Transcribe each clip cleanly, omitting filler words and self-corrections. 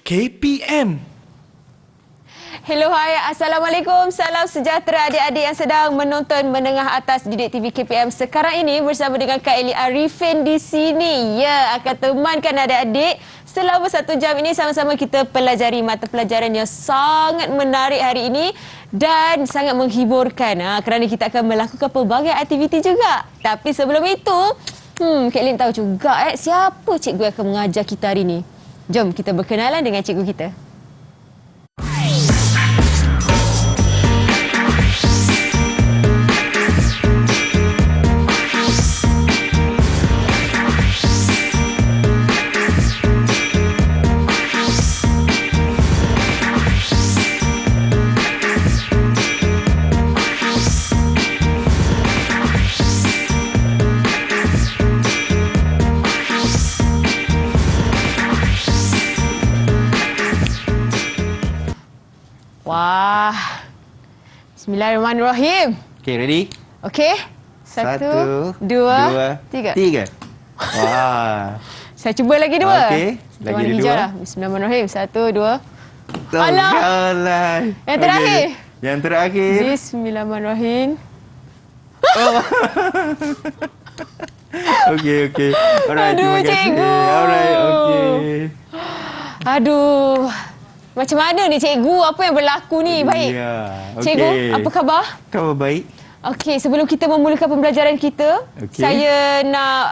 KPM. Hello, hai. Assalamualaikum. Salam sejahtera adik-adik yang sedang menonton menengah atas Didik TV KPM. Sekarang ini bersama dengan Kak Eli Arifin di sini. Ya, akan temankan adik-adik selama 1 jam ini sama-sama kita pelajari mata pelajaran yang sangat menarik hari ini dan sangat menghiburkan. Kerana kita akan melakukan pelbagai aktiviti juga. Tapi sebelum itu, Kak Eli tahu juga siapa cikgu yang akan mengajar kita hari ini. Jom kita berkenalan dengan cikgu kita. Wah. Bismillahirrahmanirrahim. Okay, ready? Okey. 1, 2, 3. Wah. Saya cuba lagi 2. Okey, lagi warna ada hijau 2. lah. Bismillahirrahmanirrahim. 1, 2. Alah. Yang terakhir. Okay. Yang terakhir. Bismillahirrahmanirrahim. Okey. Alright, Aduh, terima kasih. cikgu. Alright, okey. Aduh. Macam mana ni cikgu? Apa yang berlaku ni? Baik. Ya, okey. Cikgu, apa khabar? Khabar baik. Okey, sebelum kita memulakan pembelajaran kita, saya nak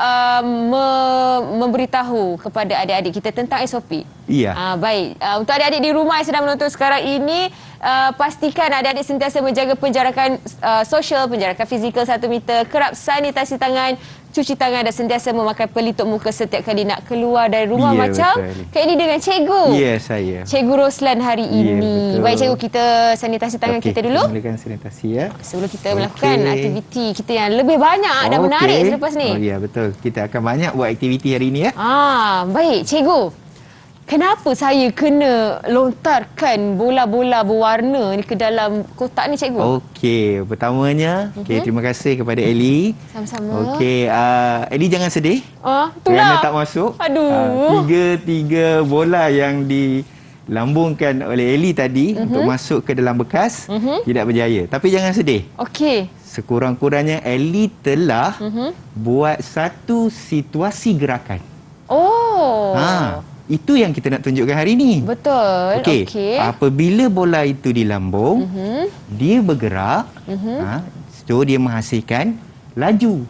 memberitahu kepada adik-adik kita tentang SOP. Ya. Baik. Untuk adik-adik di rumah yang sedang menonton sekarang ini, pastikan adik-adik sentiasa menjaga penjarakan sosial, penjarakan fizikal 1 meter, kerap sanitasi tangan, cuci tangan dan sentiasa memakai pelitup muka setiap kali nak keluar dari rumah. Ya, macam Kak Eli dengan cikgu. Ya, saya. Cikgu Roslan hari ini. Betul. Baik cikgu, kita sanitasi tangan kita dulu. Kita mulakan sanitasi ya. Sebelum kita melakukan aktiviti kita yang lebih banyak dan menarik selepas ni. Oh ya, betul. Kita akan banyak buat aktiviti hari ini ya. Baik cikgu. Kenapa saya kena lontarkan bola-bola berwarna ni ke dalam kotak ni cikgu? Okey, pertamanya, terima kasih kepada Eli. Sama-sama. Okey, Eli jangan sedih. Itulah. Kerana tak masuk. Aduh. Tiga bola yang dilambungkan oleh Eli tadi untuk masuk ke dalam bekas tidak berjaya. Tapi jangan sedih. Okey. Sekurang-kurangnya Eli telah buat satu situasi gerakan. Oh. Itu yang kita nak tunjukkan hari ini. Betul. Okey. Apabila bola itu dilambung, dia bergerak, so dia menghasilkan laju.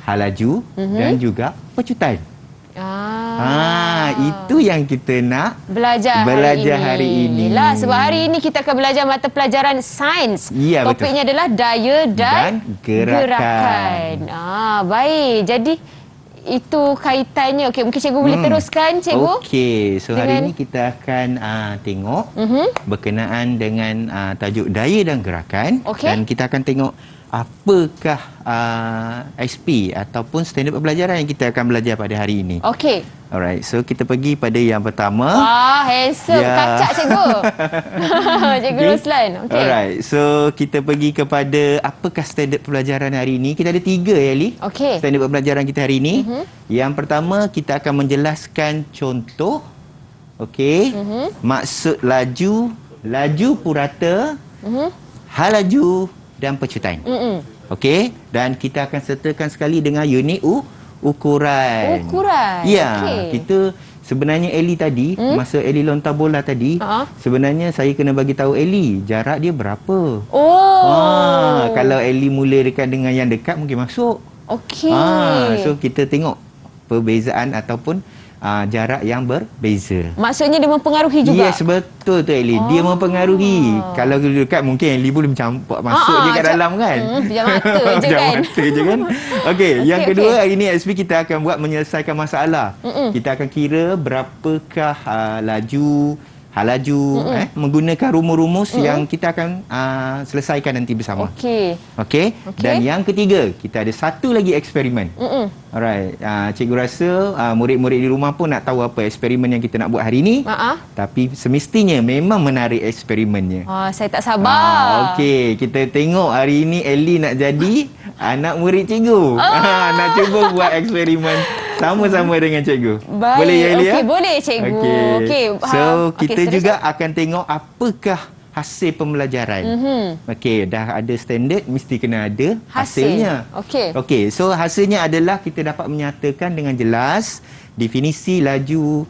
Laju dan juga pecutan. Itu yang kita nak belajar hari ini. Lah, sebab hari ini kita akan belajar mata pelajaran sains. Ya, topiknya adalah daya dan gerakan. Baik. Jadi itu kaitannya. Okey, mungkin cikgu boleh teruskan cikgu. Okey, so hari ini kita akan tengok berkenaan dengan tajuk daya dan gerakan. Dan kita akan tengok apakah SP ataupun standard pembelajaran yang kita akan belajar pada hari ini. Okey. Alright, so kita pergi pada yang pertama. Handsome. Kacak cikgu. Cikgu Roslan. Okey. Alright, so kita pergi kepada apakah standard pembelajaran hari ini. Kita ada 3 ya, Ali. Okey. Standard pembelajaran kita hari ini. Yang pertama, kita akan menjelaskan contoh. Okey. Maksud laju, laju purata, hal laju dan pecutan. Okey, dan kita akan sertakan sekali dengan unit ukuran. Ya, kita sebenarnya Eli tadi, masa Eli lontar bola tadi, sebenarnya saya kena bagi tahu Eli jarak dia berapa. Kalau Eli mula dekat dengan yang dekat mungkin masuk. Okey. So kita tengok perbezaan ataupun jarak yang berbeza. Maksudnya dia mempengaruhi juga? Yes, betul tu Eli. Dia mempengaruhi. Kalau dekat mungkin Eli boleh campak masuk je kat dalam kan. Pejam mata je kan. Okey, yang kedua hari ni SP kita akan buat menyelesaikan masalah. Kita akan kira berapakah laju, hal laju, menggunakan rumus-rumus yang kita akan selesaikan nanti bersama. Okey. Dan yang ketiga, kita ada satu lagi eksperimen. Alright, cikgu rasa murid-murid di rumah pun nak tahu apa eksperimen yang kita nak buat hari ini. Tapi semestinya memang menarik eksperimennya. Saya tak sabar. Okey, kita tengok hari ini Eli nak jadi anak murid cikgu. Nak cuba buat eksperimen Sama-sama dengan cikgu. Baik. Boleh ya, Eli? Okey, boleh cikgu. Okey. So, kita okey, juga akan tengok apakah hasil pembelajaran. Okey, dah ada standard, mesti kena ada hasilnya. Okey. Okey, so hasilnya adalah kita dapat menyatakan dengan jelas definisi laju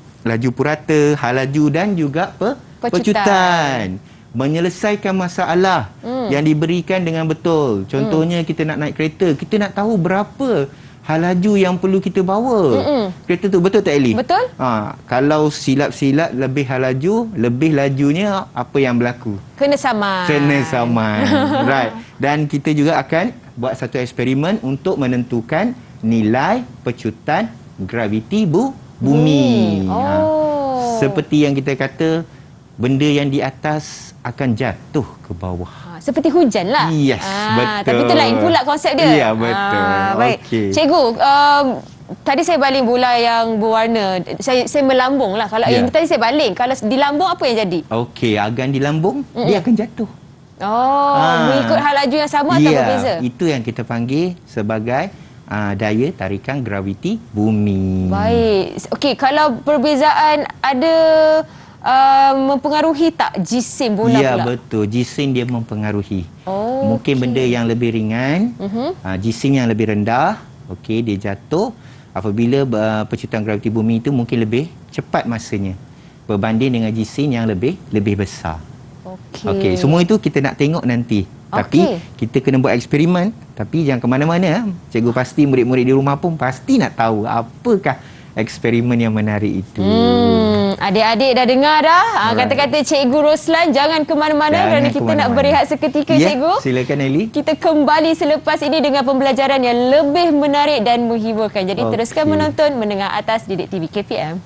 purata, hal laju dan juga pecutan. Menyelesaikan masalah yang diberikan dengan betul. Contohnya kita nak naik kereta, kita nak tahu berapa hal laju yang perlu kita bawa. Kereta tu betul tak, Eli? Betul. Kalau silap-silap lebih hal laju, lebih lajunya apa yang berlaku? Kena sama. Right. Dan kita juga akan buat satu eksperimen untuk menentukan nilai pecutan graviti bumi. Seperti yang kita kata, benda yang di atas akan jatuh ke bawah. Seperti hujan lah. Yes, betul. Tapi itu lain pula konsep dia. Ya, betul. Baik. Okey. Cikgu, tadi saya baling bola yang berwarna. Saya melambung lah. Kalau yang tadi saya baling, kalau di lambung apa yang jadi? Okey, agan di lambung, dia akan jatuh. Mengikut hal laju yang sama atau berbeza? Itu yang kita panggil sebagai daya tarikan graviti bumi. Baik. Okey, kalau perbezaan ada mempengaruhi tak jisim bola pula? Ya, betul. Jisim dia mempengaruhi. Mungkin benda yang lebih ringan, jisim yang lebih rendah, okey, dia jatuh apabila pecutan graviti bumi itu mungkin lebih cepat masanya berbanding dengan jisim yang lebih besar. Okey, semua itu kita nak tengok nanti. Tapi kita kena buat eksperimen. Tapi jangan ke mana-mana. Cikgu pasti murid-murid di rumah pun pasti nak tahu apakah eksperimen yang menarik itu. Adik-adik dah dengar dah kata-kata Cikgu Roslan. Jangan ke mana-mana kerana kita nak berehat seketika, Cikgu. Silakan, Eli. Kita kembali selepas ini dengan pembelajaran yang lebih menarik dan menghiburkan. Jadi teruskan menonton Menengah Atas Didik TV KPM.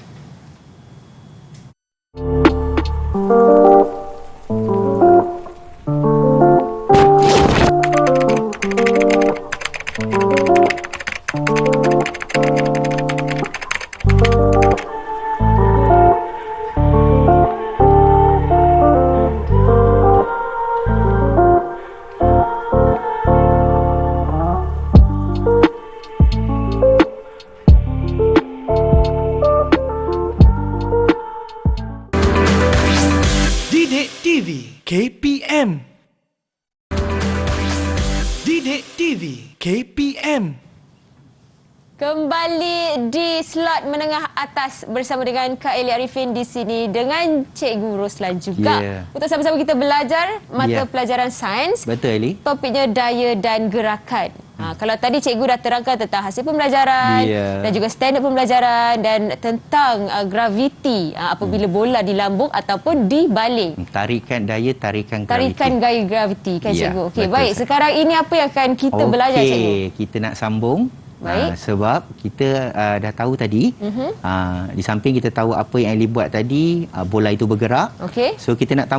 Didik TV KPM. Didik TV KPM. Kembali di slot menengah atas bersama dengan Kak Eli Arifin di sini dengan Cikgu Roslan juga. Untuk sama-sama kita belajar mata pelajaran sains. Betul, Eli. Topiknya daya dan gerakan. Kalau tadi cikgu dah terangkan tentang hasil pembelajaran dan juga standard pembelajaran dan tentang graviti apabila bola dilambung ataupun dibaling. Tarikan gaya graviti kan cikgu. Okey, baik. Sekarang ini apa yang akan kita belajar, cikgu? Kita nak sambung. Sebab kita dah tahu tadi, di samping kita tahu apa yang Eli buat tadi, bola itu bergerak. So kita nak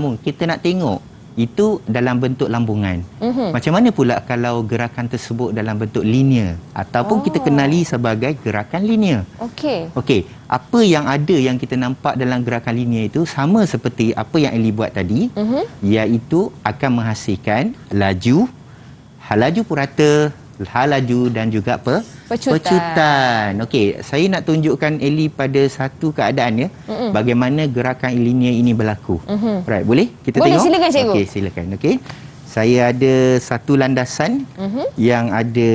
tengok itu dalam bentuk lambungan. Macam mana pula kalau gerakan tersebut dalam bentuk linear ataupun kita kenali sebagai gerakan linear. Okey, apa yang ada yang kita nampak dalam gerakan linear itu sama seperti apa yang Eli buat tadi, iaitu akan menghasilkan laju, hal laju purata, hal laju dan juga pecutan. Okey, saya nak tunjukkan Eli pada satu keadaan bagaimana gerakan linear ini berlaku. Right, boleh kita tengok? Boleh, silakan cikgu. Okey, silakan. Okey. Saya ada satu landasan yang ada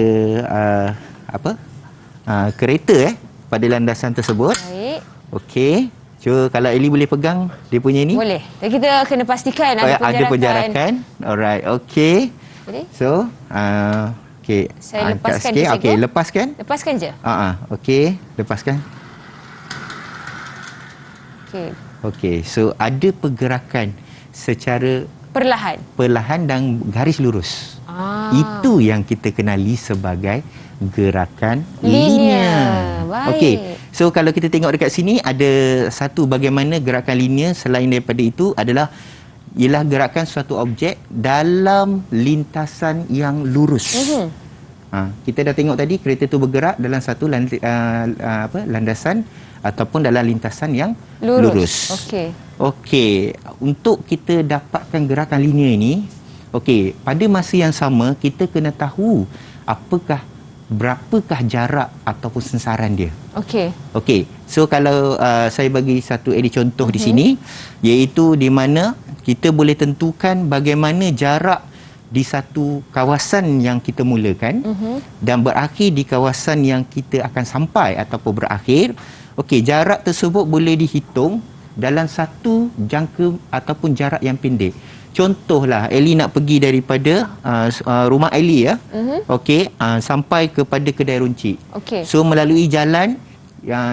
kereta pada landasan tersebut. Baik. Okey. Cuba kalau Eli boleh pegang dia punya ni. Boleh. Dan kita kena pastikan ada penjarakan. Alright, okey. So, okey. Saya lepaskan sikit. Okey, lepaskan. Lepaskan je. Okey, lepaskan. Okey, so ada pergerakan secara perlahan dan garis lurus. Itu yang kita kenali sebagai gerakan linear. Okey. So kalau kita tengok dekat sini ada satu bagaimana gerakan linear selain daripada itu ialah gerakan suatu objek dalam lintasan yang lurus. Kita dah tengok tadi kereta tu bergerak dalam satu landasan ataupun dalam lintasan yang lurus. Okey, untuk kita dapatkan gerakan linear ini, okey, pada masa yang sama kita kena tahu apakah berapakah jarak ataupun sensaran dia. Okey. Okey. So kalau saya bagi satu contoh di sini, iaitu di mana kita boleh tentukan bagaimana jarak di satu kawasan yang kita mulakan dan berakhir di kawasan yang kita akan sampai ataupun berakhir. Okey, jarak tersebut boleh dihitung dalam satu jangka ataupun jarak yang pendek. Contohlah, Ellie nak pergi daripada rumah Ellie ya. Okey, sampai kepada kedai runcit. Okey. So melalui jalan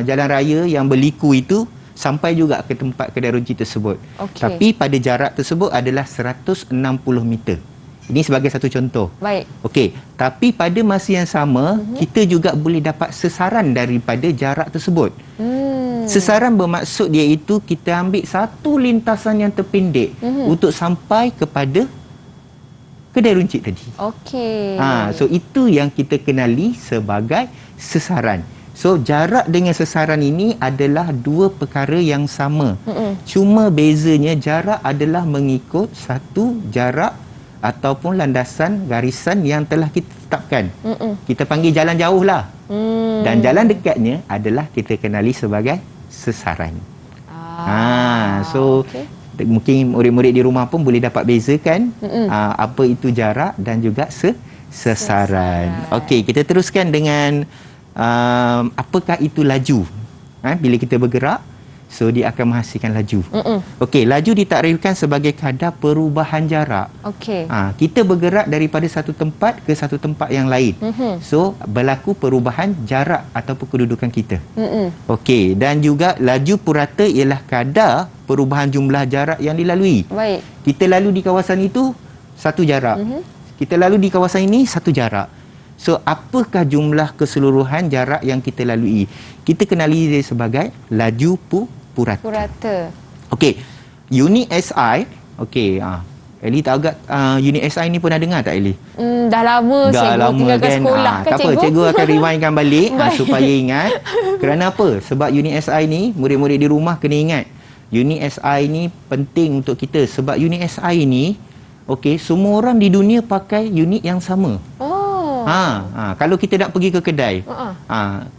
raya yang berliku itu sampai juga ke tempat kedai runcit tersebut. Okey. Tapi pada jarak tersebut adalah 160 meter. Ini sebagai satu contoh. Baik. Okey, tapi pada masa yang sama, kita juga boleh dapat sesaran daripada jarak tersebut. Sesaran bermaksud iaitu kita ambil satu lintasan yang terpendek untuk sampai kepada kedai runcit tadi. Okey. So itu yang kita kenali sebagai sesaran. So jarak dengan sesaran ini adalah dua perkara yang sama. Cuma bezanya jarak adalah mengikut satu jarak ataupun landasan garisan yang telah kita tetapkan. Kita panggil jalan jauh lah. Dan jalan dekatnya adalah kita kenali sebagai sesaran. So okey. mungkin murid-murid di rumah pun boleh dapat bezakan apa itu jarak dan juga sesaran. Okey, kita teruskan dengan apakah itu laju. Bila kita bergerak, so dia akan menghasilkan laju. Okey, laju ditakrifkan sebagai kadar perubahan jarak. Okey. Kita bergerak daripada satu tempat ke satu tempat yang lain. So berlaku perubahan jarak ataupun kedudukan kita. Okey, dan juga laju purata ialah kadar perubahan jumlah jarak yang dilalui. Baik. Kita lalu di kawasan itu satu jarak. Kita lalu di kawasan ini satu jarak. So apakah jumlah keseluruhan jarak yang kita lalui? Kita kenali dia sebagai laju purata. Purata. Okey, unit SI. Okey, Ellie tak agak unit SI ni pernah dengar tak Ellie? Dah lama cikgu tinggalkan sekolah kan tak apa, cikgu akan rewindkan balik supaya ingat. Kerana apa? Sebab unit SI ni murid-murid di rumah kena ingat. Unit SI ni penting untuk kita sebab unit SI ni okey, semua orang di dunia pakai unit yang sama. Kalau kita nak pergi ke kedai,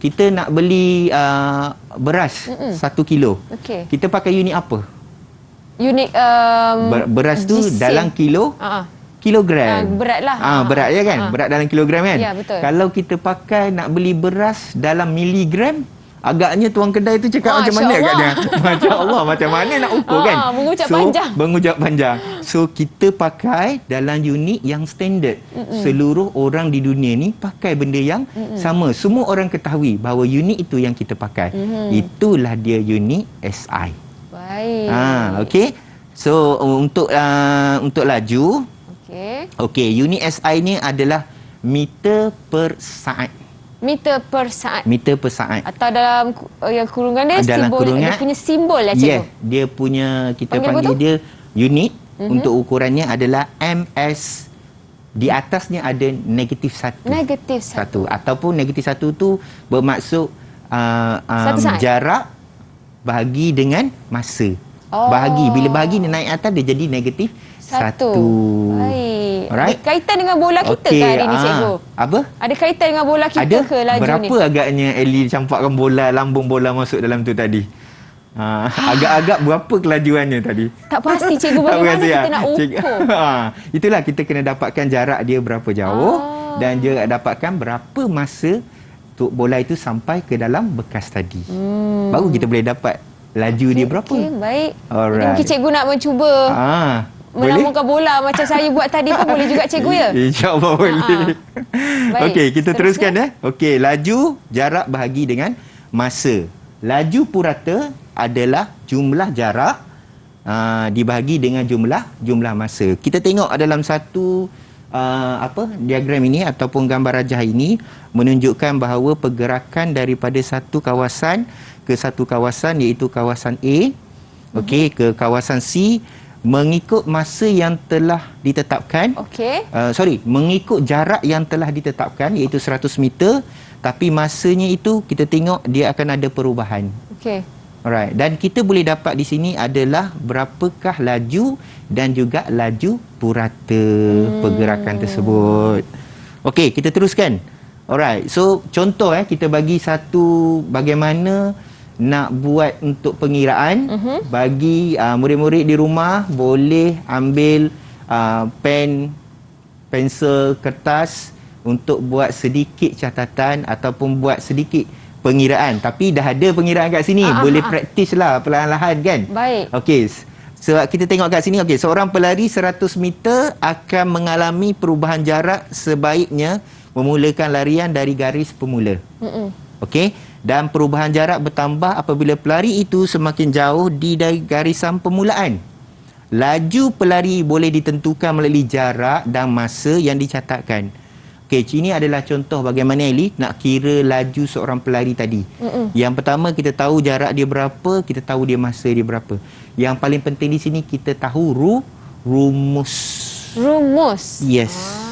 kita nak beli beras 1 kilo. Okey. Kita pakai unit apa? Unit Beras tu gisim. dalam kilogram. Berat lah. Berat ya kan? Berat dalam kilogram kan? Ya, betul. Kalau kita pakai nak beli beras dalam miligram, agaknya tuan kedai tu cakap macam mana agaknya? Masya Allah, macam mana nak ukur kan? Mengucap panjang. So, kita pakai dalam unit yang standard. Seluruh orang di dunia ni pakai benda yang sama. Semua orang ketahui bahawa unit itu yang kita pakai. Itulah dia unit SI. Baik. Okey. So, untuk laju, okey, unit SI ni adalah meter per saat. Meter per saat. Meter per saat. Atau dalam yang kurungan dia dalam simbol, kurungan, dia punya simbol lah cikgu. Dia punya, kita panggil dia unit. Untuk ukurannya adalah MS. Di atasnya ada -1. -1. Ataupun -1 tu bermaksud jarak bahagi dengan masa. Bila bahagi dia naik atas dia jadi -1. Baik. Alright. Ada kaitan dengan bola kita ke hari ni cikgu? Apa? Ada kaitan dengan bola kita ada? ke laju Berapa ni? Berapa agaknya Ellie campakkan bola, lambung bola masuk dalam tu tadi? Agak-agak berapa kelajuannya tadi? Tak pasti cikgu, bagaimana kita nak ukur? Itulah kita kena dapatkan jarak dia berapa jauh dan juga dapatkan berapa masa untuk bola itu sampai ke dalam bekas tadi. Baru kita boleh dapat laju dia berapa. Okey, baik. Alright. Jadi mungkin cikgu nak mencuba melambungkan bola macam saya buat tadi pun boleh juga cikgu ya? InsyaAllah boleh. Okey, kita teruskan ya. Okey, laju jarak bahagi dengan masa. Laju purata adalah jumlah jarak dibahagi dengan jumlah masa. Kita tengok dalam satu diagram ini ataupun gambar rajah ini menunjukkan bahawa pergerakan daripada satu kawasan ke satu kawasan iaitu kawasan A, okey, ke kawasan C mengikut masa yang telah ditetapkan. Mengikut jarak yang telah ditetapkan iaitu 100 meter, tapi masanya itu kita tengok dia akan ada perubahan. Alright, dan kita boleh dapat di sini adalah berapakah laju dan juga laju purata pergerakan tersebut. Okey, kita teruskan. Alright. So contoh kita bagi satu bagaimana nak buat untuk pengiraan. Bagi murid-murid di rumah boleh ambil pen, pensel, kertas untuk buat sedikit catatan ataupun buat sedikit pengiraan. Tapi dah ada pengiraan kat sini. Boleh praktis lah perlahan-lahan kan. Baik. Okey. So, kita tengok kat sini. Okey, seorang pelari 100 meter akan mengalami perubahan jarak sebaiknya memulakan larian dari garis pemula. Okey, dan perubahan jarak bertambah apabila pelari itu semakin jauh dari garisan permulaan. Laju pelari boleh ditentukan melalui jarak dan masa yang dicatatkan. Okey, ini adalah contoh bagaimana Eli nak kira laju seorang pelari tadi. Yang pertama kita tahu jarak dia berapa, kita tahu dia masa dia berapa. Yang paling penting di sini kita tahu rumus. Rumus. Yes.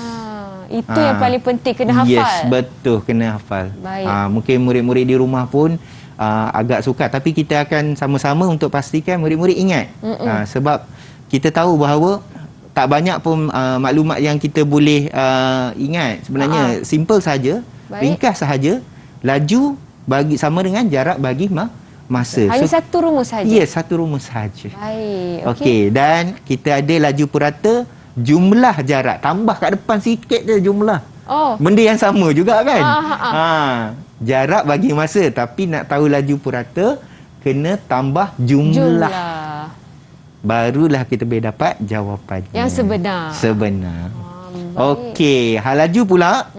Itu yang paling penting kena hafal. Yes, betul, kena hafal. Baik. Mungkin murid-murid di rumah pun agak sukar, tapi kita akan sama-sama untuk pastikan murid-murid ingat. Sebab kita tahu bahawa tak banyak pun maklumat yang kita boleh ingat. Sebenarnya simple saja, ringkas sahaja. Laju bagi sama dengan jarak bagi masa. Hanya satu rumus saja. Yes, satu rumus saja. Baik. Okey, dan kita ada laju purata, jumlah jarak. Tambah kat depan sikit je jumlah. Oh. Benda yang sama juga kan? Jarak bagi masa, tapi nak tahu laju purata kena tambah jumlah. Barulah kita boleh dapat jawapannya. Yang sebenar. Sebenar. Okey, hal laju pula.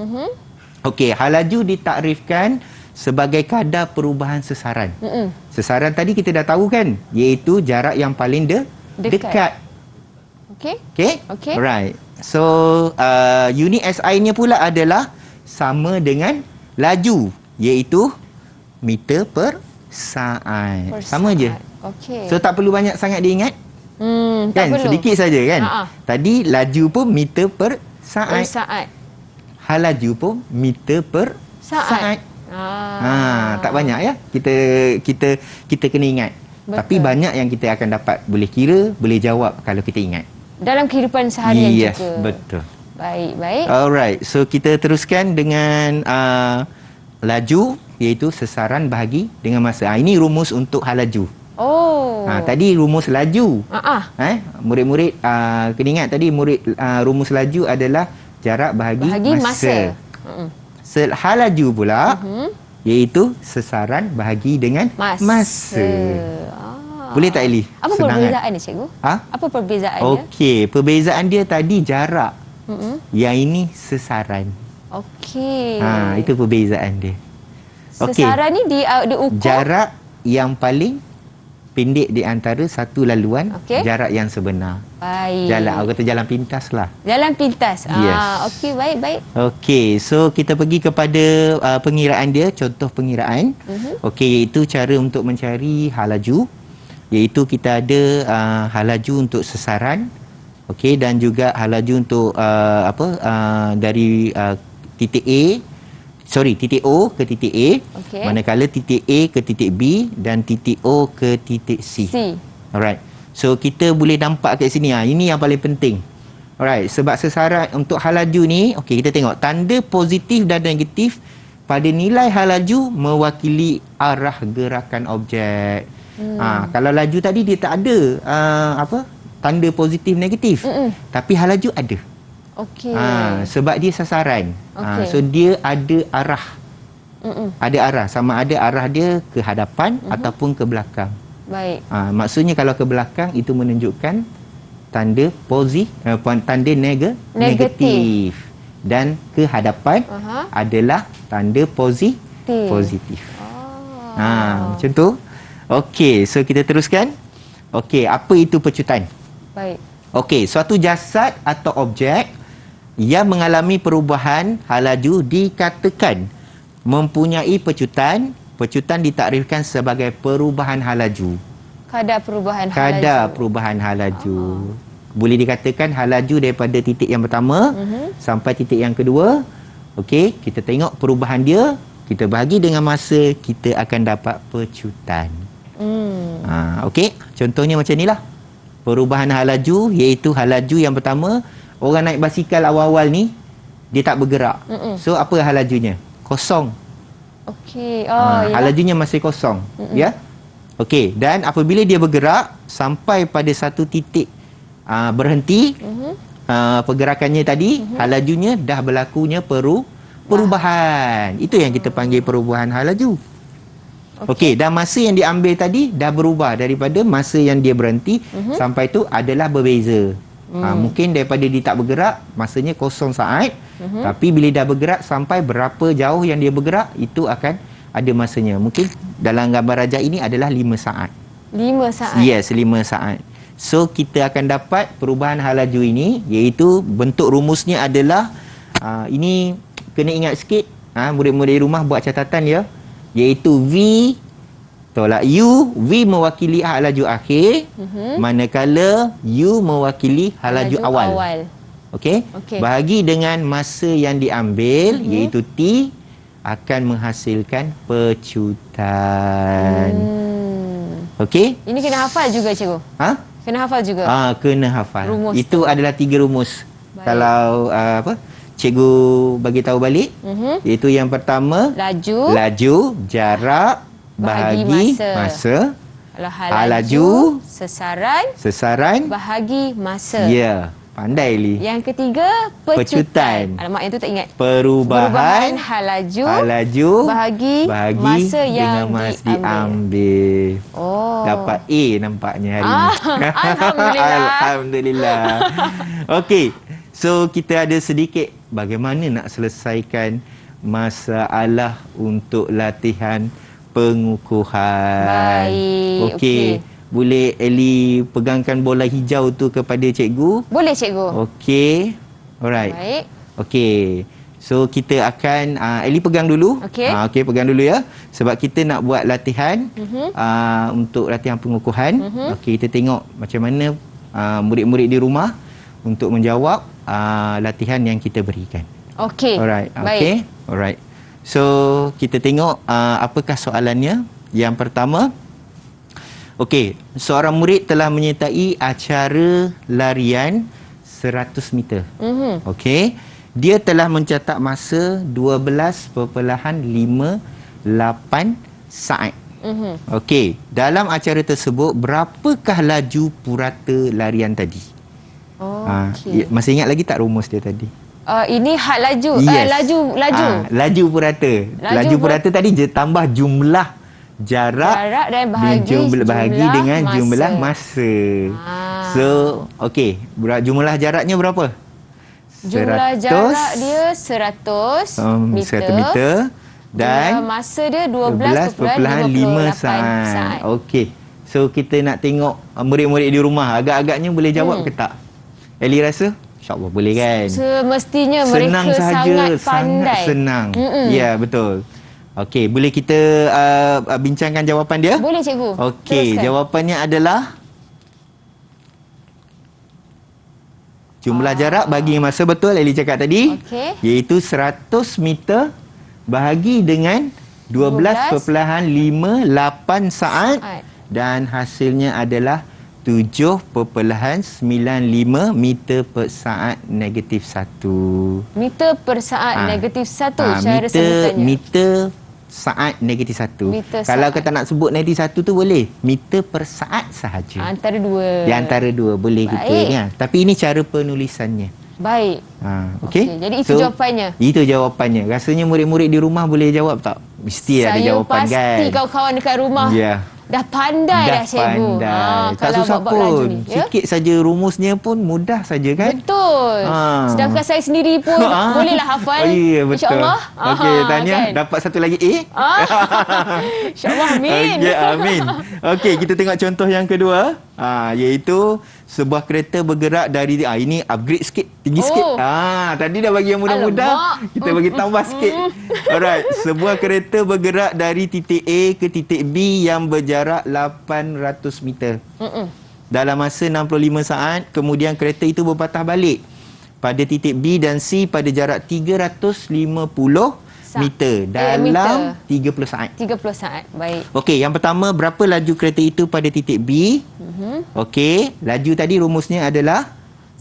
Okey, hal laju ditakrifkan sebagai kadar perubahan sesaran. Sesaran tadi kita dah tahu kan, iaitu jarak yang paling dekat. Okey. Okey. Right. So unit SI-nya pula adalah sama dengan laju, iaitu meter per saat. Sama je. Okey. So tak perlu banyak sangat diingat. Tak Kan perlu. sedikit saja kan. Tadi laju pun meter per saat. Hal laju pun meter per saat. Tak banyak ya. Kita kena ingat. Betul. Tapi banyak yang kita akan dapat boleh kira, boleh jawab kalau kita ingat. Dalam kehidupan seharian juga. Yes, betul. Baik. Alright. So kita teruskan dengan laju, iaitu sesaran bahagi dengan masa. Ini rumus untuk hal laju. Oh. Tadi rumus laju. Murid-murid kena ingat tadi rumus laju adalah jarak bahagi masa. Hal laju pula iaitu sesaran bahagi dengan masa. Boleh tak Eli? Apa perbezaan dia cikgu? Apa perbezaannya? Okey, perbezaan dia tadi jarak. Yang ini sesaran. Okey. Itu perbezaan dia. Sesaran ni diukur jarak yang paling pendek di antara satu laluan, jarak yang sebenar. Baik. Jalan pintas lah. Jalan pintas. Yes. Okey, baik. Okey, so kita pergi kepada pengiraan dia, contoh pengiraan. Okey, iaitu cara untuk mencari hal laju. Iaitu kita ada hal laju untuk sesaran. Okey, dan juga hal laju untuk dari titik O ke titik A. Manakala titik A ke titik B dan titik O ke titik C. Alright. So kita boleh nampak kat sini ini yang paling penting. Alright, sebab sesaran untuk hal laju ni, okey kita tengok tanda positif dan negatif pada nilai hal laju mewakili arah gerakan objek. Kalau laju tadi dia tak ada tanda positif negatif. Tapi hal laju ada. Okey. Sebab dia sasaran. So dia ada arah. Ada arah, sama ada arah dia ke hadapan ataupun ke belakang. Baik. Maksudnya kalau ke belakang itu menunjukkan tanda tanda negatif. Dan ke hadapan adalah tanda positif. Macam tu. Okey, so kita teruskan. Okey, apa itu pecutan? Baik. Okey, suatu jasad atau objek yang mengalami perubahan hal laju dikatakan mempunyai pecutan. Pecutan ditakrifkan sebagai perubahan hal laju. Kadar perubahan hal laju. Kadar perubahan hal laju. Boleh dikatakan hal laju daripada titik yang pertama sampai titik yang kedua. Okey, kita tengok perubahan dia, kita bahagi dengan masa, kita akan dapat pecutan. Okey, contohnya macam inilah. Perubahan hal laju iaitu hal laju yang pertama, orang naik basikal awal-awal ni dia tak bergerak. So apa hal lajunya? Kosong. Okey. Hal lajunya masih kosong. Ya. Okey, dan apabila dia bergerak sampai pada satu titik berhenti pergerakannya tadi, hal lajunya dah berlakunya perubahan. Itu yang kita panggil perubahan hal laju. Okey, dan masa yang diambil tadi dah berubah daripada masa yang dia berhenti sampai tu adalah berbeza. Mungkin daripada dia tak bergerak, masanya 0 saat. Tapi bila dah bergerak sampai berapa jauh yang dia bergerak, itu akan ada masanya. Mungkin dalam gambar rajah ini adalah 5 saat. 5 saat? Yes, 5 saat. So, kita akan dapat perubahan hal laju ini, iaitu bentuk rumusnya adalah, ini kena ingat sikit, murid-murid rumah buat catatan ya, iaitu V tolak U. V mewakili hal laju akhir, manakala U mewakili hal laju awal. Okey? Bahagi dengan masa yang diambil, iaitu T, akan menghasilkan pecutan. Okey? Ini kena hafal juga, cikgu? Kena hafal juga? Kena hafal. Rumus itu tu adalah 3 rumus. Baik. Kalau cikgu bagi tahu balik, iaitu yang pertama, laju, jarak, bahagi masa. Kalau hal laju, sesaran, bahagi masa. Ya, pandai Li. Yang ketiga, pecutan. Alamak, yang tu tak ingat. Perubahan hal laju, bahagi masa yang diambil. Dapat A nampaknya hari ni. Alhamdulillah. Alhamdulillah. Okey. So, kita ada sedikit bagaimana nak selesaikan masalah untuk latihan pengukuhan. Baik. Okey. Boleh Ellie pegangkan bola hijau tu kepada cikgu? Boleh, cikgu. Okey. Alright. Baik. Okey. So, kita akan Ellie pegang dulu. Okey. Okey, pegang dulu ya. Sebab kita nak buat latihan untuk latihan pengukuhan. Okey, kita tengok macam mana murid-murid di rumah untuk menjawab latihan yang kita berikan. Okey. Alright. Baik. Okey. Alright. So, kita tengok apakah soalannya. Yang pertama, okey, seorang murid telah menyertai acara larian 100 meter. Okey. Dia telah mencatat masa 12.58 saat. Okey, dalam acara tersebut berapakah laju purata larian tadi? Okey. Masih ingat lagi tak rumus dia tadi? Ini had laju. Yes. Laju. Laju purata. Laju purata tadi tambah jumlah jarak dan bahagi dengan jumlah masa. So, okey, jumlah jaraknya berapa? Jumlah jarak dia 100 meter dan masa dia 12.58 saat. Okey. So, kita nak tengok murid-murid di rumah agak-agaknya boleh jawab ke tak? Ellie rasa? InsyaAllah boleh kan? Semestinya senang mereka sahaja, sangat pandai. Sangat senang. Ya, betul. Okey, boleh kita bincangkan jawapan dia? Boleh, cikgu. Okey, jawapannya adalah jumlah jarak bagi masa, betul Ellie cakap tadi. Iaitu 100 meter bahagi dengan 12.58 saat dan hasilnya adalah 7.95 meter per saat negatif 1. Meter per saat negatif 1 cara sebutannya. Meter saat negatif 1. Kalau kita nak sebut negatif 1 tu boleh. Meter per saat sahaja. Antara dua. Di antara dua boleh kita ya. Tapi ini cara penulisannya. Baik. Okey. Jadi itu jawapannya. Itu jawapannya. Rasanya murid-murid di rumah boleh jawab tak? Mesti ada jawapan kan. Saya pasti kawan-kawan dekat rumah. Ya. Dah pandai dah cikgu. Tak susah pun. Sikit saja rumusnya pun mudah saja kan? Betul. Sedangkan saya sendiri pun bolehlah hafal. Ya, betul. InsyaAllah. Okey, tanya kan? Dapat satu lagi A. InsyaAllah, amin. Okey, amin. Okey, kita tengok contoh yang kedua. Iaitu sebuah kereta bergerak dari ini upgrade sikit, tinggi sikit. Tadi dah bagi yang mudah-mudah, kita bagi tambah sikit. Alright, sebuah kereta bergerak dari titik A ke titik B yang berjarak 800 meter. Dalam masa 65 saat, kemudian kereta itu berpatah balik pada titik B dan C pada jarak 350 meter dalam 30 saat. 30 saat. Baik. Okey, yang pertama, berapa laju kereta itu pada titik B? Okey, laju tadi rumusnya adalah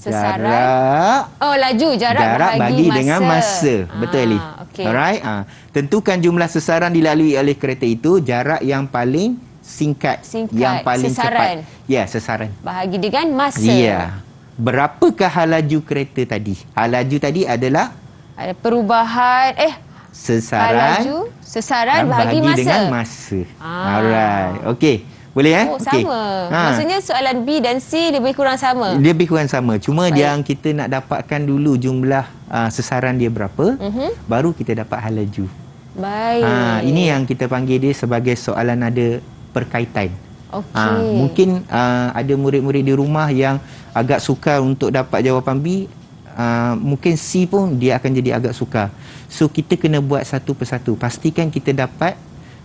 Sesaran. Jarak. Oh, laju. Jarak bagi masa. dengan masa. Betul, Eli. Okey. Alright. Tentukan jumlah sesaran dilalui oleh kereta itu, jarak yang paling singkat. Yang paling sesaran. cepat. Ya, sesaran. Bahagi dengan masa. Ya. Berapakah hal laju kereta tadi? Hal laju tadi adalah Ada perubahan. sesaran. Sesaran bahagi masa. dengan masa. Ah. Alright. Okey. Boleh Oh, Okey. sama. Maksudnya soalan B dan C lebih kurang sama. Lebih kurang sama. Cuma Baik. yang kita nak dapatkan dulu jumlah sesaran dia berapa, baru kita dapat hal laju. Baik. Ini yang kita panggil dia sebagai soalan ada perkaitan. Okey. Mungkin ada murid-murid di rumah yang agak sukar untuk dapat jawapan B. Mungkin C pun dia akan jadi agak sukar. So kita kena buat satu persatu. Pastikan kita dapat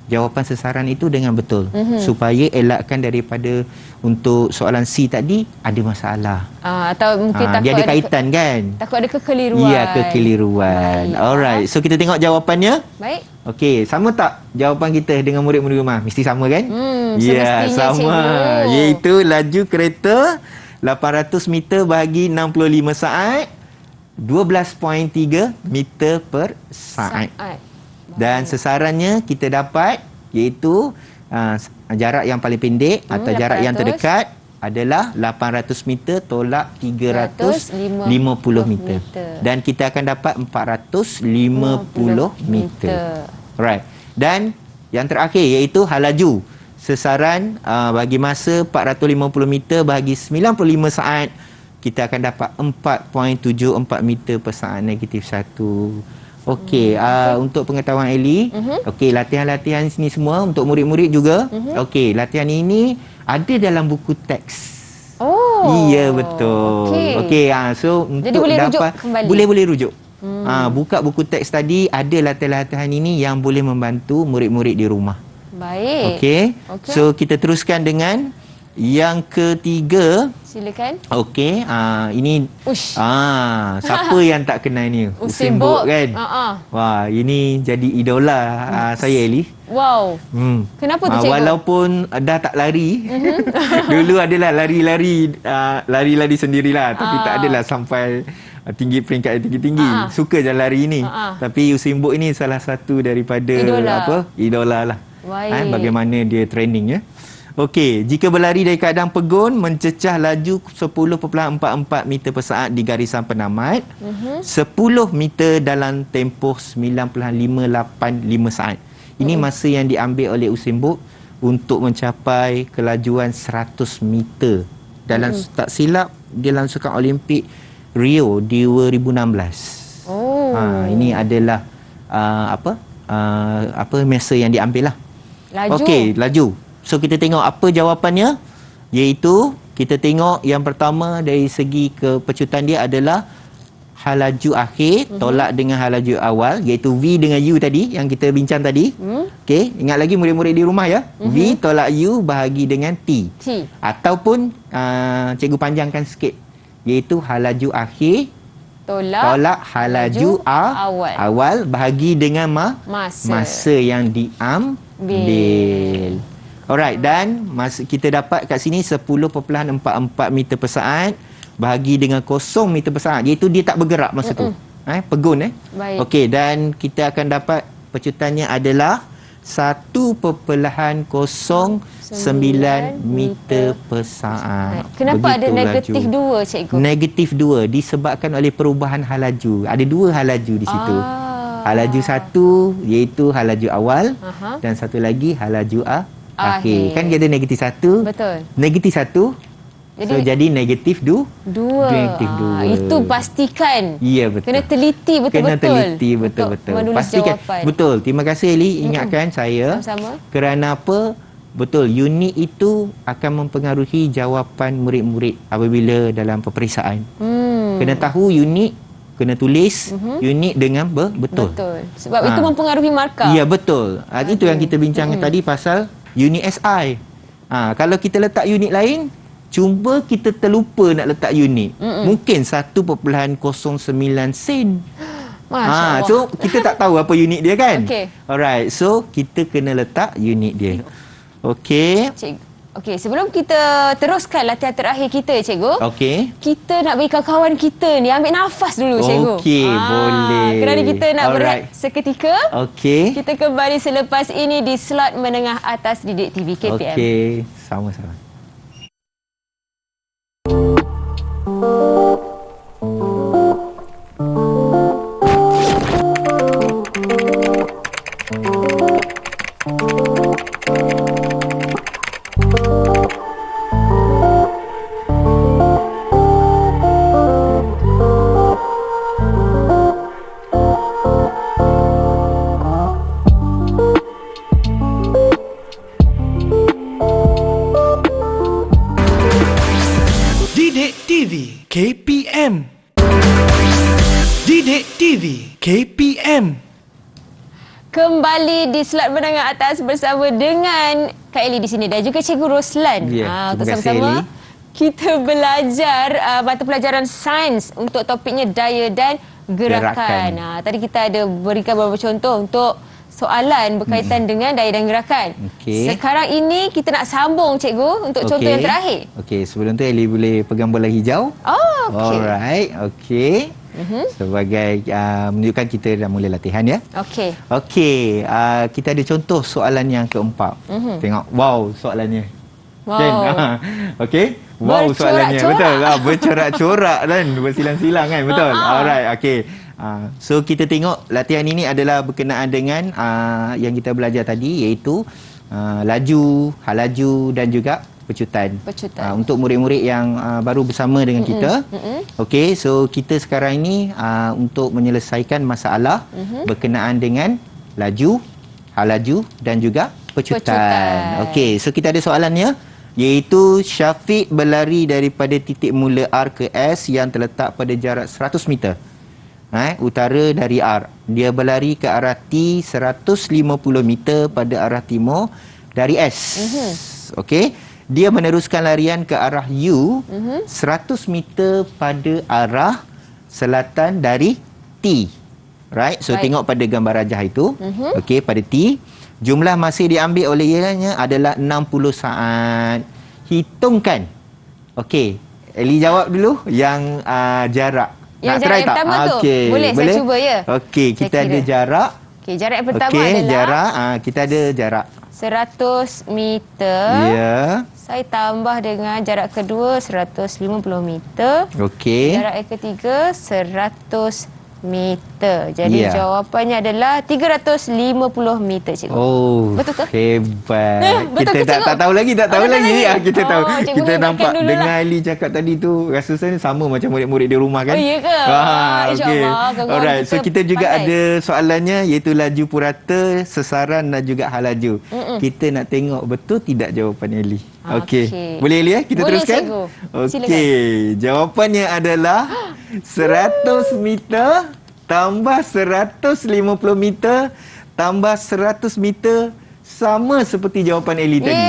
jawapan sesaran itu dengan betul, supaya elakkan daripada untuk soalan C tadi ada masalah. Atau mungkin takut dia ada kaitan kan? Takut ada kekeliruan. Ya, kekeliruan. Baik. Alright. So kita tengok jawapannya. Baik. Okey, sama tak jawapan kita dengan murid-murid rumah? Mesti sama kan? Ya, semestinya, sama. cikgu. Iaitu laju kereta 800 meter bahagi 65 saat, 12.3 meter per saat. Dan sesarannya kita dapat iaitu jarak yang paling pendek atau jarak yang 800. terdekat adalah 800 meter tolak 350 meter. Dan kita akan dapat 450 meter. Alright. Dan yang terakhir iaitu hal laju. Sesaran bagi masa 450 meter bahagi 95 saat, kita akan dapat 4.74 meter per saat -1. Okey, untuk pengetahuan Eli, okey, latihan-latihan sini semua untuk murid-murid juga. Okey, latihan ini ada dalam buku teks. Oh. Iya, betul. Okey, so untuk jadi boleh rujuk dapat kembali. boleh rujuk. Buka buku teks tadi, ada latihan-latihan ini yang boleh membantu murid-murid di rumah. Baik. Okey. So kita teruskan dengan yang ketiga. Silakan. Okey, ini Ush. siapa yang tak kenal ni? Usain Bolt kan? Wah, ini jadi idola saya, Eli. Wow. Kenapa tu, cikgu? Walaupun dah tak lari. Dulu adalah lari-lari sendirilah, tapi tak adalah sampai tinggi peringkat yang tinggi-tinggi. Suka je lari ni. Tapi Usain Bolt ini salah satu daripada idola lah. Baik. Bagaimana dia training ya. Okey, jika berlari dari keadaan pegun, mencecah laju 10.44 meter per saat di garisan penamat, 10 meter dalam tempoh 9.585 saat. Ini masa yang diambil oleh Usain Bolt untuk mencapai kelajuan 100 meter. Dalam tak silap, dia dalam Sukan Olimpik Rio di 2016. Ini adalah masa yang diambil lah. Laju. Okey, laju. So kita tengok apa jawapannya, iaitu kita tengok yang pertama dari segi kepecutan dia adalah hal laju akhir tolak dengan hal laju awal, iaitu V dengan U tadi yang kita bincang tadi. Okey, ingat lagi murid-murid di rumah ya. V tolak U bahagi dengan T. Ataupun cikgu panjangkan sikit, iaitu hal laju akhir tolak hal laju awal bahagi dengan masa yang diambil. Alright, dan kita dapat kat sini 10.44 meter per saat bahagi dengan 0 meter per saat, iaitu dia tak bergerak masa tu. Pegun Baik. Okey, dan kita akan dapat pecutannya adalah 1.09 meter per saat. Kenapa begitu ada negatif laju. 2, cikgu? Negatif 2 disebabkan oleh perubahan hal laju. Ada 2 hal laju di situ. Hal laju 1 iaitu hal laju awal, dan satu lagi hal laju akhir. Kan dia ada negatif 1. Betul. Negatif 1. Jadi negatif 2. Negatif 2. Itu pastikan. Ya, betul. Kena teliti betul-betul. Kena teliti betul-betul. Pastikan. Jawapan. Betul. Terima kasih Eli, ingatkan saya. Sama-sama. Kerana apa? Betul, unit itu akan mempengaruhi jawapan murid-murid apabila dalam peperiksaan. Kena tahu unit, kena tulis unit dengan betul. Betul. Sebab itu mempengaruhi markah. Ya, betul. Itu yang kita bincang tadi pasal unit SI. Kalau kita letak unit lain, cuma kita terlupa nak letak unit. Mungkin 1.09 sen. Masya Allah. So kita tak tahu apa unit dia kan? Okey. Alright. So kita kena letak unit dia. Okey. Okey, sebelum kita teruskan latihan terakhir kita, cikgu. Okey. Kita nak bagi kawan kita ni ambil nafas dulu, cikgu. Okey, boleh. Kerana kita nak berehat Alright. seketika. Okey. Kita kembali selepas ini di slot menengah atas Didik TV KPM. Okey, sama-sama. Didik TV KPM. Didik TV KPM. Kembali di slot menengah atas bersama dengan Kak Eli di sini dan juga Cikgu Roslan. Ya, Untuk terima kasih, sama-sama Eli. kita belajar mata pelajaran sains untuk topiknya daya dan gerakan. Gerakan. Tadi kita ada berikan beberapa contoh untuk soalan berkaitan dengan daya dan gerakan. Okey. Sekarang ini kita nak sambung, Cikgu, untuk contoh yang terakhir. Okey, sebelum tu Eli boleh pegang bola hijau. Oh, okey. Alright, okey. Sebagai menunjukkan kita dah mula latihan ya. Okey. Okey, kita ada contoh soalan yang keempat. Tengok, wow soalannya. Wow. Kan? Okey. Wow soalannya. Bercorak-corak. Betul. Bercorak-corak dan bersilang-silang kan. Betul. Alright, okey. So kita tengok latihan ini adalah berkenaan dengan yang kita belajar tadi iaitu laju, hal laju dan juga pecutan. Untuk murid-murid yang baru bersama dengan kita. Okey, so kita sekarang ini untuk menyelesaikan masalah berkenaan dengan laju, hal laju dan juga pecutan. Okey, so kita ada soalannya iaitu Syafiq berlari daripada titik mula R ke S yang terletak pada jarak 100 meter. Utara dari R. Dia berlari ke arah T 150 meter pada arah timur dari S. Okey. Dia meneruskan larian ke arah U 100 meter pada arah selatan dari T. Right? So tengok pada gambar rajah itu. Okey, pada T. Jumlah masa diambil oleh ianya adalah 60 saat. Hitungkan. Okey. Eli jawab dulu yang jarak. Yang Nak jarak try yang tak? pertama tu. Okey. Boleh, saya cuba ya. Okey, kita Saya ada kira. jarak. Okey, jarak yang pertama Okey, adalah jarak. Kita ada jarak. 100 meter. Ya. Saya tambah dengan jarak kedua 150 meter. Okey. Jarak yang ketiga 100 meter. Jadi Ya. jawapannya adalah 350 meter, cikgu. Oh, Betul ke? hebat. Betul Kita ke, cikgu? tak tahu lagi, tak tahu tak tahu lagi. lagi? Kita tahu. Oh, cikgu Kita ingatkan nampak dulu dengar lah. Ali cakap tadi tu rasa saya sama macam murid-murid di rumah kan? Oh, ya ke? InsyaAllah, kawan-kawan Alright, so kita kita juga pandai. ada soalannya iaitu laju purata, sesaran dan juga hal laju. Kita nak tengok betul tidak jawapan Eli. Okey. Boleh Eli Kita Boleh, teruskan? cikgu. Okey. Jawapannya adalah 100 meter tambah 150 meter tambah 100 meter sama seperti jawapan Eli tadi.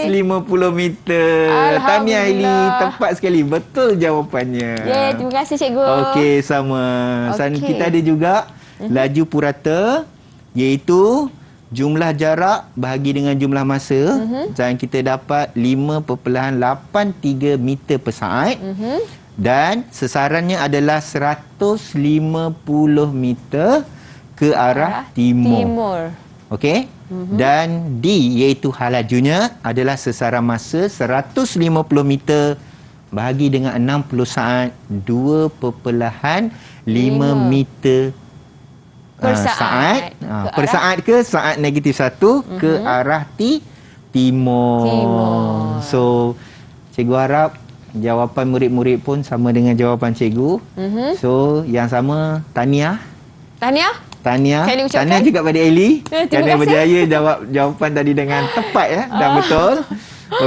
350 meter. Tahniah Eli, tepat sekali. Betul jawapannya. Terima kasih, cikgu. Okey, sama. Dan Okey. kita ada juga laju purata iaitu jumlah jarak bahagi dengan jumlah masa dan kita dapat 5.83 meter per saat. Dan sesarannya adalah 150 meter ke arah timur. Okey? Dan D iaitu hal lajunya adalah sesaran masa 150 meter bahagi dengan 60 saat 2.5 meter Per saat. per saat ke saat negatif 1 ke arah timur. So cikgu harap jawapan murid-murid pun sama dengan jawapan cikgu. So yang sama tahniah. Tahniah. Tahniah. Kak Eli ucapkan. Tahniah juga pada Eli Terima kerana kasih. berjaya jawab jawapan tadi dengan tepat ya dan betul.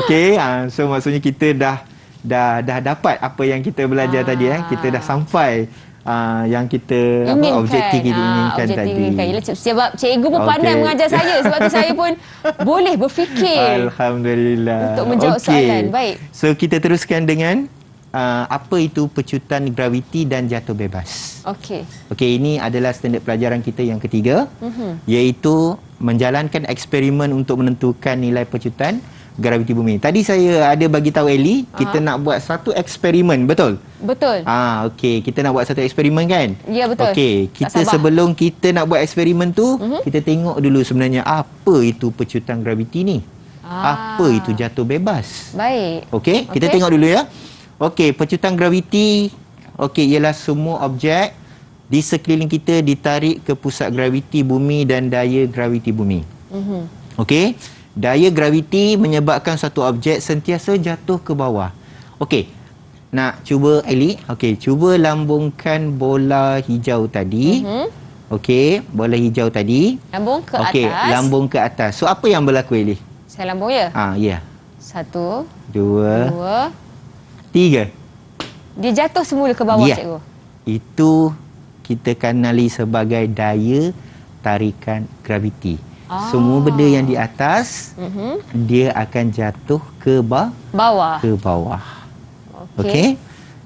Okey, so maksudnya kita dah dapat apa yang kita belajar tadi kita dah sampai yang kita objektif kita inginkan tadi. Sebab cikgu pun pandai mengajar saya, sebab tu saya pun boleh berfikir Alhamdulillah. untuk menjawab soalan. Baik. So kita teruskan dengan apa itu pecutan graviti dan jatuh bebas. Okey. Okey, ini adalah standard pelajaran kita yang ketiga, iaitu menjalankan eksperimen untuk menentukan nilai pecutan graviti bumi. Tadi saya ada bagi tahu Ellie, kita nak buat satu eksperimen, betul? Betul. Okey, kita nak buat satu eksperimen kan? Ya, betul. Okey, Tak kita sabar. sebelum kita nak buat eksperimen tu, kita tengok dulu sebenarnya apa itu pecutan graviti ni. Apa itu jatuh bebas? Baik. Okey, kita tengok dulu ya. Okey, pecutan graviti ialah semua objek di sekeliling kita ditarik ke pusat graviti bumi dan daya graviti bumi. Okey, daya graviti menyebabkan satu objek sentiasa jatuh ke bawah. Okey, nak cuba Ellie? Okey, cuba lambungkan bola hijau tadi. Okey, bola hijau tadi. Lambung ke Okey, atas. lambung ke atas. So apa yang berlaku Ellie? Saya lambung ya? Ya. 1, 2, 2. 3. Dia jatuh semula ke bawah, Ya. cikgu. Itu kita kenali sebagai daya tarikan graviti. Semua benda yang di atas dia akan jatuh ke Bawah. bawah. Okey.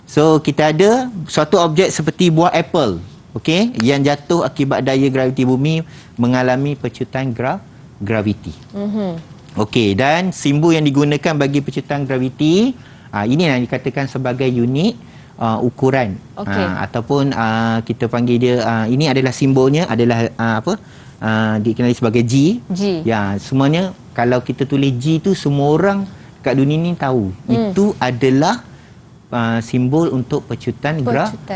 So kita ada suatu objek seperti buah apple, okey, yang jatuh akibat daya graviti bumi mengalami pecutan graviti. Okey, dan simbol yang digunakan bagi pecutan graviti ini yang dikatakan sebagai unit ukuran. Ataupun kita panggil dia ini adalah simbolnya adalah dikenali sebagai G. Ya, semuanya kalau kita tulis G tu semua orang kat dunia ni tahu. Itu adalah simbol untuk pecutan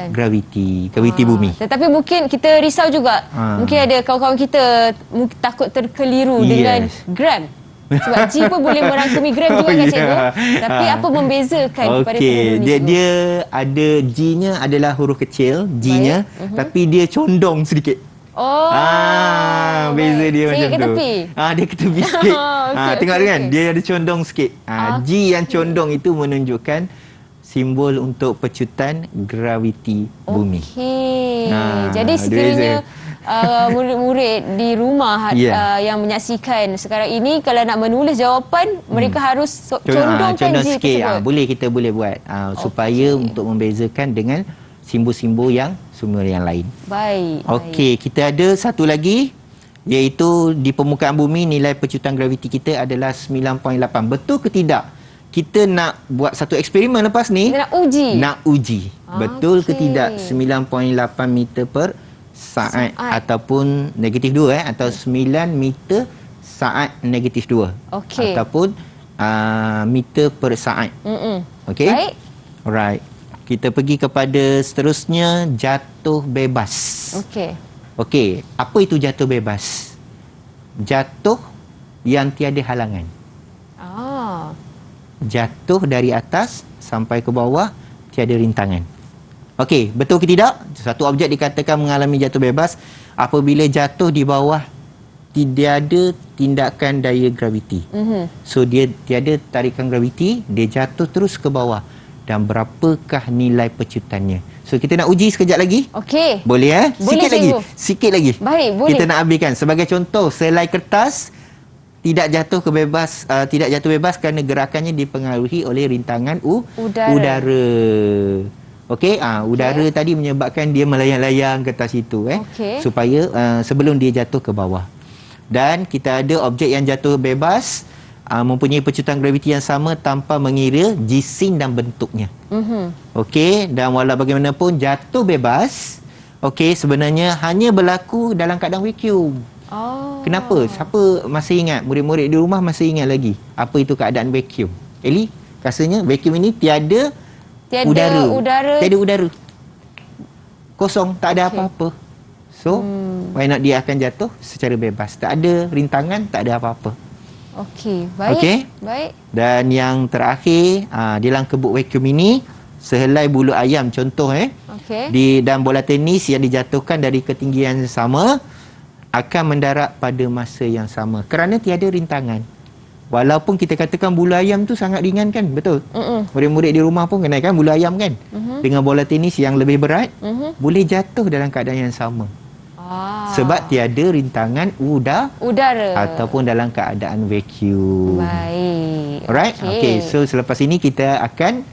graviti bumi. Tetapi mungkin kita risau juga. Mungkin ada kawan-kawan kita takut terkeliru dengan gram. Sebab G pun boleh merangkumi gram juga kan cikgu. Tapi apa membezakan pada penduduk ni? Dia ada G-nya adalah huruf kecil, G-nya, tapi dia condong sedikit. Beza dia macam tu. Tepi. Dia ke tepi sikit. Tengok kan, dia ada condong sikit. G yang condong itu menunjukkan simbol untuk pecutan graviti bumi. Jadi sekiranya murid-murid di rumah yang menyaksikan sekarang ini, kalau nak menulis jawapan, mereka harus condongkan G sikit. tersebut. Kita boleh buat supaya untuk membezakan dengan simbol-simbol yang semua yang lain. Baik. Okey, kita ada satu lagi, iaitu di permukaan bumi nilai pecutan graviti kita adalah 9.8. Betul ke tidak? Kita nak buat satu eksperimen lepas ni. Kita nak uji. Betul ke tidak 9.8 meter per saat ataupun negatif 2 atau 9 meter saat negatif 2 ataupun meter per saat. Okey? Baik. Alright. Kita pergi kepada seterusnya, jatuh bebas. Okey, apa itu jatuh bebas? Jatuh yang tiada halangan. Jatuh dari atas sampai ke bawah tiada rintangan. Okey, betul ke tidak? Satu objek dikatakan mengalami jatuh bebas apabila jatuh di bawah tiada tindakan daya graviti. So dia tiada tarikan graviti, dia jatuh terus ke bawah. Dan berapakah nilai pecutannya? So kita nak uji sekejap lagi. Okey. Boleh Boleh, Sikit lagi. Baik, boleh. Kita nak ambilkan sebagai contoh, selai kertas tidak jatuh bebas kerana gerakannya dipengaruhi oleh rintangan udara. Okey, udara tadi menyebabkan dia melayang-layang ke atas itu supaya sebelum dia jatuh ke bawah. Dan kita ada objek yang jatuh bebas mempunyai pecutan graviti yang sama tanpa mengira jisim dan bentuknya. Okey, dan walau bagaimanapun jatuh bebas sebenarnya hanya berlaku dalam keadaan vacuum. Kenapa? Siapa masih ingat? Murid-murid di rumah masih ingat lagi apa itu keadaan vacuum? Ellie, rasanya vacuum ini tiada udara. Tiada udara. Kosong, tak ada apa-apa. So, why not dia akan jatuh secara bebas. Tak ada rintangan, tak ada apa-apa. Okey, baik. Baik. Dan yang terakhir, dalam kebuk vacuum ini, sehelai bulu ayam contoh dan bola tenis yang dijatuhkan dari ketinggian yang sama akan mendarat pada masa yang sama kerana tiada rintangan. Walaupun kita katakan bulu ayam tu sangat ringan kan, betul? Murid-murid di rumah pun kenal kan bulu ayam kan? Dengan bola tenis yang lebih berat, boleh jatuh dalam keadaan yang sama. Sebab tiada rintangan udara ataupun dalam keadaan vacuum. Baik. Alright? Okay. So selepas ini kita akan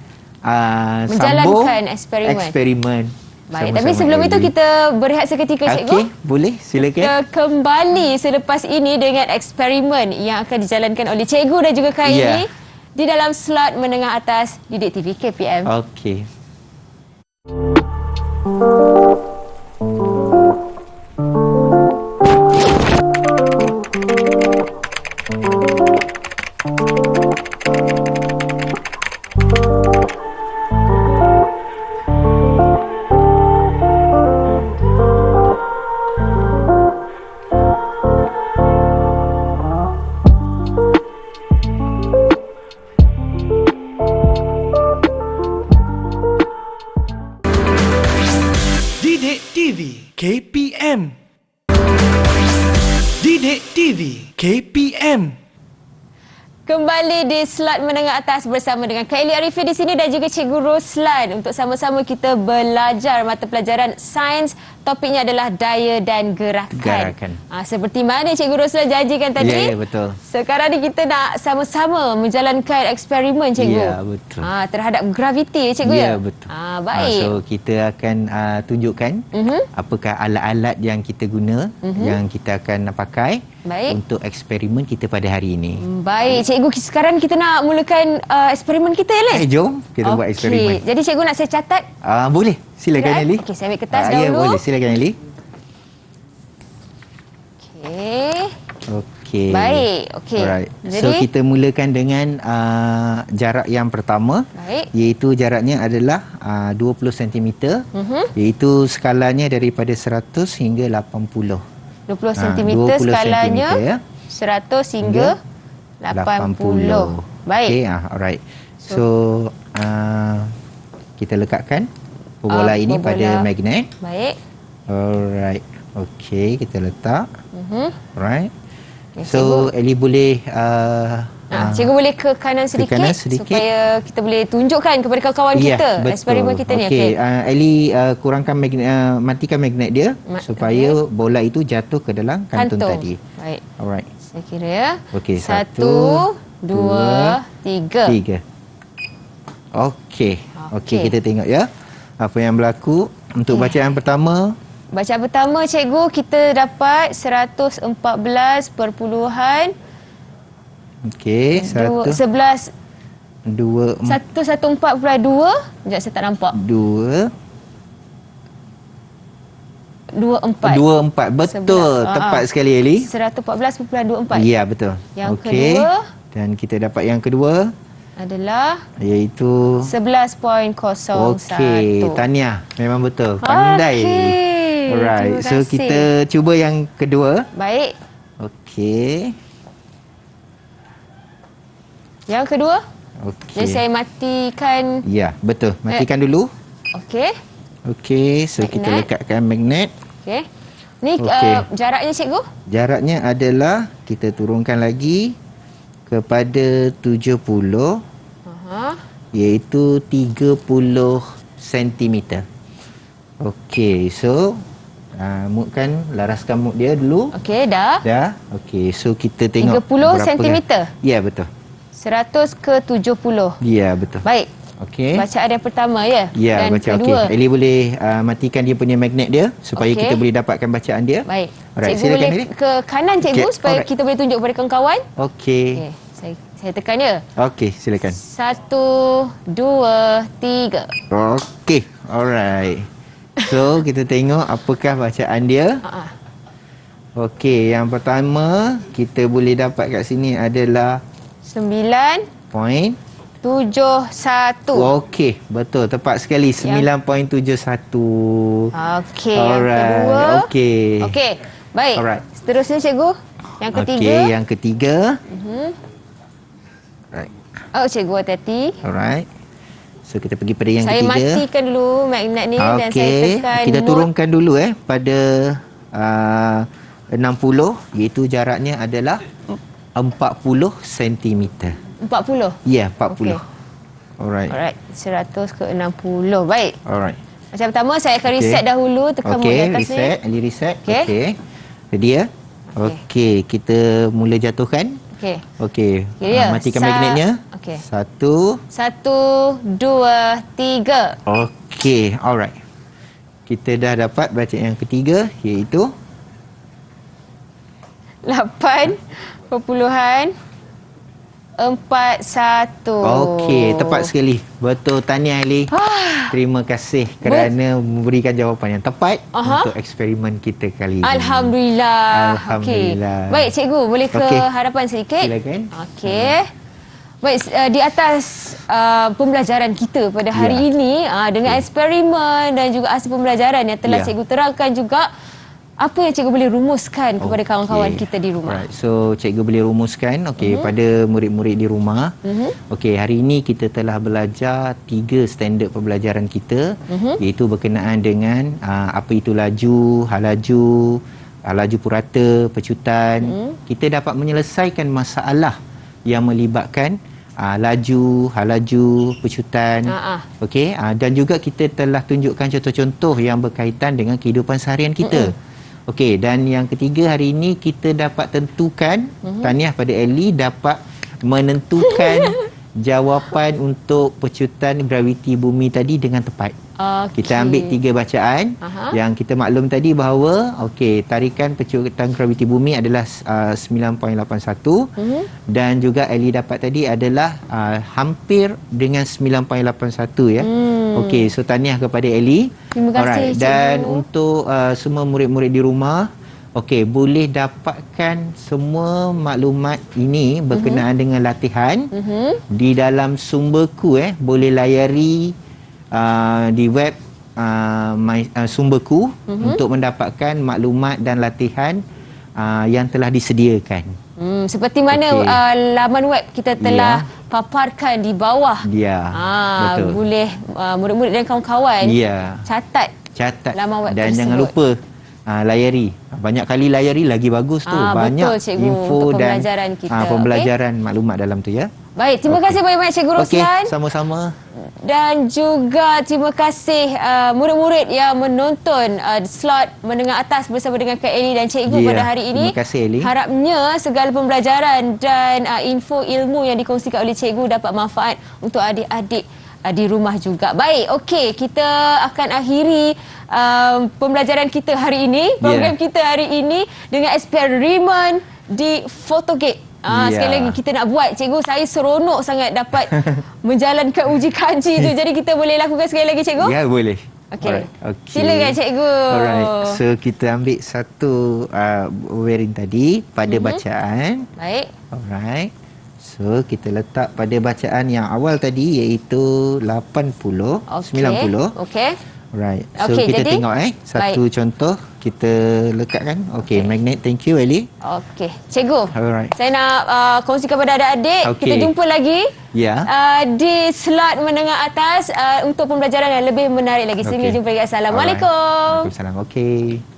menjalankan eksperimen Baik, Sama-sama, tapi sebelum itu Ellie. kita berehat seketika, cikgu. Okey, boleh. Silakan. Kita kembali selepas ini dengan eksperimen yang akan dijalankan oleh cikgu dan juga Kak Ya. Eli di dalam slot menengah atas Didik TV KPM. Okey. Didik TV KPM. Didik TV KPM. Kembali di slot menengah atas bersama dengan Kak Eli Arifin di sini dan juga Cikgu Roslan untuk sama-sama kita belajar mata pelajaran sains. Topiknya adalah daya dan gerakan. Seperti mana Cikgu Roslan janjikan tadi? Ya, betul. Sekarang ni kita nak sama-sama menjalankan eksperimen, Cikgu. Ya, betul. Terhadap graviti, Cikgu ya? Ya, betul. Baik. So, kita akan tunjukkan apakah alat-alat yang kita guna, yang kita akan pakai Baik. untuk eksperimen kita pada hari ini. Baik, Cikgu, sekarang kita nak mulakan eksperimen kita ya, Les? Jom kita buat eksperimen. Jadi Cikgu nak saya catat? Boleh. Silakan, Eli. Okey, saya ambil kertas Ya, dahulu. boleh. Silakan, Eli. Okey. Okey. Baik, okey. Alright. Jadi, So, kita mulakan dengan jarak yang pertama. Baik. Iaitu jaraknya adalah 20 cm. Iaitu skalanya daripada 100 hingga 80. 20 cm 20 skalanya cm, ya. 100 hingga 80. Baik. Okey, alright. So, kita lekatkan bola ini bola. pada magnet. Baik. Alright. Okey, kita letak. Alright. Okay, So, Eli boleh Cikgu boleh ke kanan sedikit, kanan sedikit. supaya kita boleh tunjukkan kepada kawan-kawan kita betul. eksperimen kita ni. Okey, Eli kurangkan magnet, matikan magnet dia supaya okey. bola itu jatuh ke dalam kantung tadi. Baik. Alright. Saya kira ya. Okey, 1, 2, 3. 3. Okey. Okey, kita tengok ya apa yang berlaku. Untuk bacaan pertama, Bacaan pertama, Cikgu, kita dapat 114 perpuluhan okey, 11 2 114.2. Sekejap, saya tak nampak. 2 24. 24. Betul. Tepat sekali, Eli. 114.24. Ya, betul. Yang Okey. kedua Dan kita dapat yang kedua adalah iaitu 11.01. okey, tahniah. Memang betul. Pandai. Okey. Alright. Terima So kasih. kita cuba yang kedua. Baik. Okey. Yang kedua. Okey. Jadi saya matikan. Ya, betul. Matikan dulu. Okey. Okey, so kita Magnet. lekatkan magnet. Okey. Ni Okey. jaraknya, Cikgu? Jaraknya adalah kita turunkan lagi kepada 70 iaitu 30 cm. Okey, so mutkan, laraskan mut dia dulu. Okey, dah. Dah. Okey, so kita tengok 30 berapa sentimeter? Ya, betul. 100 ke 70. Ya, betul. Baik. Okey. Bacaan yang pertama ya. Ya, Dan baca okey. kedua. Eli boleh matikan dia punya magnet dia supaya Okey. kita boleh dapatkan bacaan dia. Baik. Alright, Cikgu silakan, boleh Eli. ke kanan, Cikgu, Okey, supaya alright. kita boleh tunjuk kepada kawan-kawan. Okey. Okey, saya tekan ya. Okey, silakan. 1, 2, 3. Okey. Alright. So, kita tengok apakah bacaan dia. Okey, yang pertama kita boleh dapat kat sini adalah 9.71. point. Okey, betul. Tepat sekali. 9.71. Okey, yang Alright, kedua. okey. Okey, baik. Alright. Seterusnya, Cikgu. Yang ketiga. Okey, yang ketiga. Right. Oh, Cikgu, hati-hati. Alright. So, kita pergi pada yang Saya ketiga. matikan dulu magnet ni dan saya tekan Kita mode. turunkan dulu pada 60 iaitu jaraknya adalah 40 cm. 40. Ya, 40. Okey. Alright. Alright, 100 ke 60. Baik. Alright. Macam pertama saya akan Okey. reset dahulu tekan mode Okey, di atas reset. ni. Eli reset. Okey. Okey. Ready ya? Okey, kita mula jatuhkan. Okey. Okey. Okey, ya. Matikan magnetnya. Okey. 1. 1, 2, 3. Okey, alright. kita dah dapat bacaan yang ketiga, iaitu 8.41. okey, tepat sekali. Betul, tahniah Ali. Terima kasih kerana memberikan jawapan yang tepat untuk eksperimen kita kali ini. Alhamdulillah. Alhamdulillah. Okey. Baik, cikgu, boleh ke hadapan sedikit? Silakan. Okey. Baik, di atas pembelajaran kita pada hari ini dengan eksperimen dan juga hasil pembelajaran yang telah cikgu terangkan juga, apa yang cikgu boleh rumuskan kepada kawan-kawan kita di rumah? Right. So, cikgu boleh rumuskan pada murid-murid di rumah. Okey, hari ini kita telah belajar 3 standard pembelajaran kita, iaitu berkenaan dengan apa itu laju, laju purata, pecutan. Kita dapat menyelesaikan masalah yang melibatkan laju, pecutan. Okey, dan juga kita telah tunjukkan contoh-contoh yang berkaitan dengan kehidupan seharian kita. Okey, dan yang ketiga hari ini kita dapat tentukan, tahniah pada Ellie dapat menentukan jawapan untuk pecutan graviti bumi tadi dengan tepat. Kita ambil 3 bacaan yang kita maklum tadi bahawa tarikan pecutan graviti bumi adalah 9.81 dan juga Ellie dapat tadi adalah hampir dengan 9.81 ya. Okey, so tahniah kepada Ellie. Terima kasih, cikgu. Dan untuk semua murid-murid di rumah, boleh dapatkan semua maklumat ini berkenaan dengan latihan di dalam sumberku. Boleh layari di web sumberku untuk mendapatkan maklumat dan latihan yang telah disediakan. Seperti mana laman web kita telah paparkan di bawah. Betul. Boleh murid-murid dan kawan-kawan catat laman web dan tersebut. jangan lupa layari. Banyak kali layari lagi bagus tu. Banyak betul, cikgu, info dan pembelajaran kita. Pembelajaran maklumat dalam tu ya. Baik, terima kasih banyak-banyak Cikgu Roslan. Sama-sama. Dan juga terima kasih murid-murid yang menonton slot menengah atas bersama dengan Kak Ellie dan Cikgu pada hari ini. Terima kasih Ellie. Harapnya segala pembelajaran dan info ilmu yang dikongsikan oleh Cikgu dapat manfaat untuk adik-adik di rumah juga. Baik, okey, kita akan akhiri pembelajaran kita hari ini, program kita hari ini dengan eksperimen di Photogate. Sekali lagi kita nak buat, cikgu, saya seronok sangat dapat menjalankan uji kanji tu. Jadi kita boleh lakukan sekali lagi, cikgu? Ya, boleh. Okey. Silakan, cikgu. Alright. So kita ambil satu wearing tadi pada bacaan. Baik. Alright. So kita letak pada bacaan yang awal tadi, iaitu 80, 90. Okey. Right. So kita jadi, tengok satu contoh kita lekatkan. Magnet. Thank you Ellie. Okey. Cikgu. Alright. Saya nak kongsikan kepada adik-adik. Kita jumpa lagi di slot menengah atas untuk pembelajaran yang lebih menarik lagi. Sehingga jumpa lagi. Assalamualaikum. Waalaikumsalam. Okey.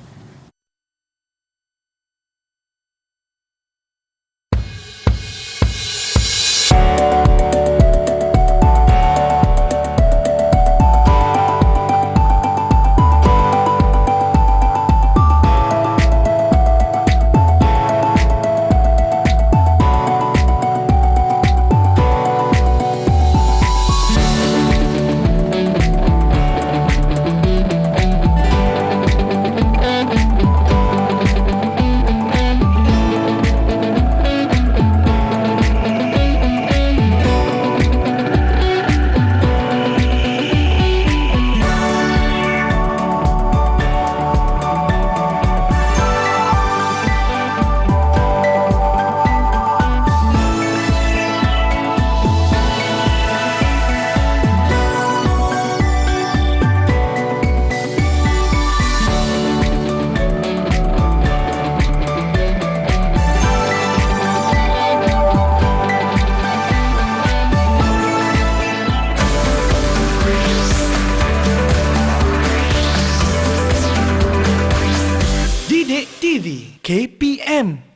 Didik TV KPM